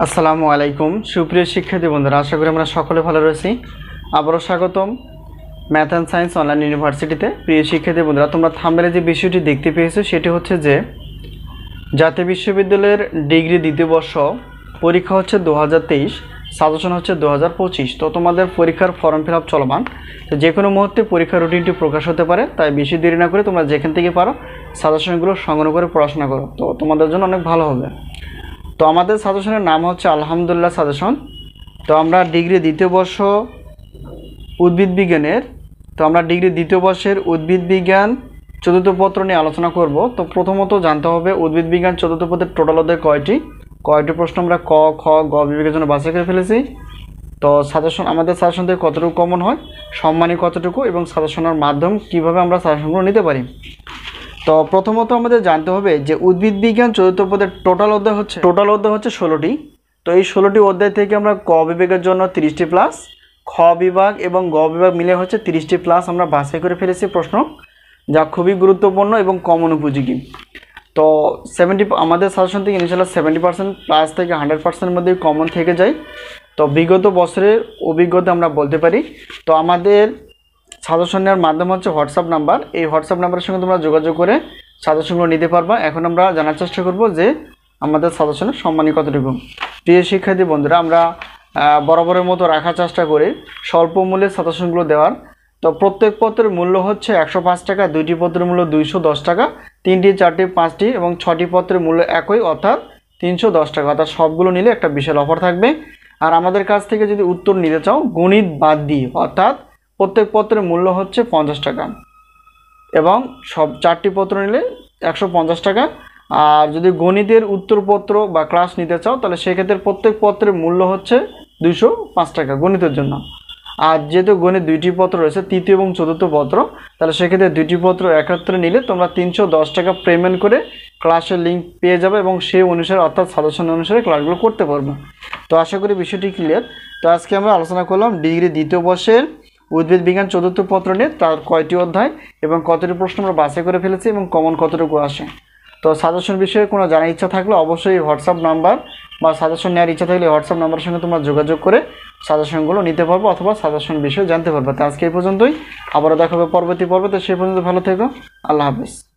আসসালামু আলাইকুম সুপ্রিয় শিক্ষার্থী বন্ধুরা, আশা করি আমরা সকলে ভালো রয়েছি। আবারও স্বাগতম ম্যাথ অ্যান্ড সায়েন্স অনলাইন ইউনিভার্সিটিতে। প্রিয় শিক্ষার্থী বন্ধুরা, তোমরা থাম্বনেলে যে বিষয়টি দেখতে পেয়েছো সেটি হচ্ছে যে জাতীয় বিশ্ববিদ্যালয়ের ডিগ্রি দ্বিতীয় বর্ষ পরীক্ষা হচ্ছে 2023, সাজেশন হচ্ছে 2025। তো তোমাদের পরীক্ষার ফর্ম ফিল আপ চলমান। তো যে কোনো মুহূর্তে পরীক্ষার রুটিনটি প্রকাশ হতে পারে, তাই বেশি দেরি না করে তোমরা যেখান থেকে পারো সাজেশনগুলো সংগ্রহ করে পড়াশোনা করো, তো তোমাদের জন্য অনেক ভালো হবে। তো আমাদের সাজেশনের নাম হচ্ছে আলহামদুলিল্লাহ সাজেশন। তো আমরা ডিগ্রি দ্বিতীয় বর্ষ উদ্ভিদ বিজ্ঞানের ডিগ্রি দ্বিতীয় বর্ষের উদ্ভিদ বিজ্ঞান চতুর্থ পত্র নিয়ে আলোচনা করব। তো প্রথমত জানতে হবে উদ্ভিদ বিজ্ঞান চতুর্থ পত্রের টোটাল অধ্যায় কয়টি প্রশ্ন আমরা ক খ গ বিভাগের জন্য বাছাই করে ফেলেছি। তো আমাদের সাজেশন থেকে কতটুকু কমন হয়, সম্মানী কতটুকু, এবং সাজেশনের মাধ্যম কিভাবে আমরা সাজেশনগুলো নিতে পারি। তো প্রথমত আমাদের জানতে হবে যে উদ্ভিদ বিজ্ঞান চতুর্থ পদের টোটাল অধ্যায় হচ্ছে 16টি। তো এই 16টি অধ্যায় থেকে আমরা ক বিভাগের জন্য 30টি প্লাস, খ বিভাগ এবং গ বিভাগ মিলে হচ্ছে 30টি প্লাস আমরা বাছাই করে ফেলেছি প্রশ্ন, যা খুবই গুরুত্বপূর্ণ এবং কমন উপযোগী। তো আমাদের সাজেশন থেকে ইনশাআল্লাহ 70% প্লাস থেকে 100%-এর মধ্যে কমন থেকে যায়। তো বিগত বছরের অভিজ্ঞতা আমরা বলতে পারি। তো আমাদের সাজেশন নেওয়ার মাধ্যম হচ্ছে হোয়াটসঅ্যাপ নাম্বার। এই হোয়াটসঅ্যাপ নাম্বারের সঙ্গে তোমরা যোগাযোগ করে সাজেশনগুলো নিতে পারবা। এখন আমরা জানার চেষ্টা করব যে আমাদের সাজেশনের সম্মানী কতটুকু। প্রিয় শিক্ষার্থী বন্ধুরা, আমরা বরাবরের মতো রাখার চেষ্টা করি স্বল্প মূল্যে সাজেশনগুলো দেওয়ার। তো প্রত্যেক পত্রের মূল্য হচ্ছে 105 টাকা, 2টি পত্রের মূল্য 210 টাকা, 3টি 4টি 5টি এবং 6টি পত্রের মূল্য একই, অর্থাৎ 310 টাকা। অর্থাৎ সবগুলো নিলে একটা বিশাল অফার থাকবে। আর আমাদের কাছ থেকে যদি উত্তর নিতে চাও গণিত বাদ দিয়ে, অর্থাৎ প্রত্যেক পত্রের মূল্য হচ্ছে 50 টাকা এবং সব 4টি পত্র নিলে 150 টাকা। আর যদি গণিতের উত্তরপত্র বা ক্লাস নিতে চাও তাহলে সেক্ষেত্রে প্রত্যেক পত্রের মূল্য হচ্ছে 205 টাকা গণিতের জন্য। আর যেহেতু গণিত 2টি পত্র রয়েছে, তৃতীয় এবং চতুর্থ পত্র, তাহলে সেক্ষেত্রে 2টি পত্র একত্রে নিলে তোমরা 310 টাকা পেমেন্ট করে ক্লাসের লিঙ্ক পেয়ে যাবে এবং সেই অনুসারে অর্থাৎ সাজেশন অনুসারে ক্লাসগুলো করতে পারবে। তো আশা করি বিষয়টি ক্লিয়ার। তো আজকে আমরা আলোচনা করলাম ডিগ্রি দ্বিতীয় বর্ষের উদ্ভিদ বিজ্ঞান চতুর্থ পত্র নিয়ে, তার কয়টি অধ্যায় এবং কতটি প্রশ্ন আমরা বাছাই করে ফেলেছি এবং কমন কতটুকু আসে। তো সাজেশন বিষয়ে কোনো জানার ইচ্ছা থাকলে অবশ্যই হোয়াটসঅ্যাপ নাম্বার বা সাজেশন নেওয়ার ইচ্ছা থাকলে হোয়াটসঅ্যাপ নাম্বারের সঙ্গে তোমরা যোগাযোগ করে সাজেশনগুলো নিতে পারবো অথবা সাজেশন বিষয়ে জানতে পারবে। তো আজকে এই পর্যন্তই, আবারও দেখা হবে পরবর্তী পর্বে। তো সেই পর্যন্ত ভালো থেকো, আল্লাহ হাফিজ।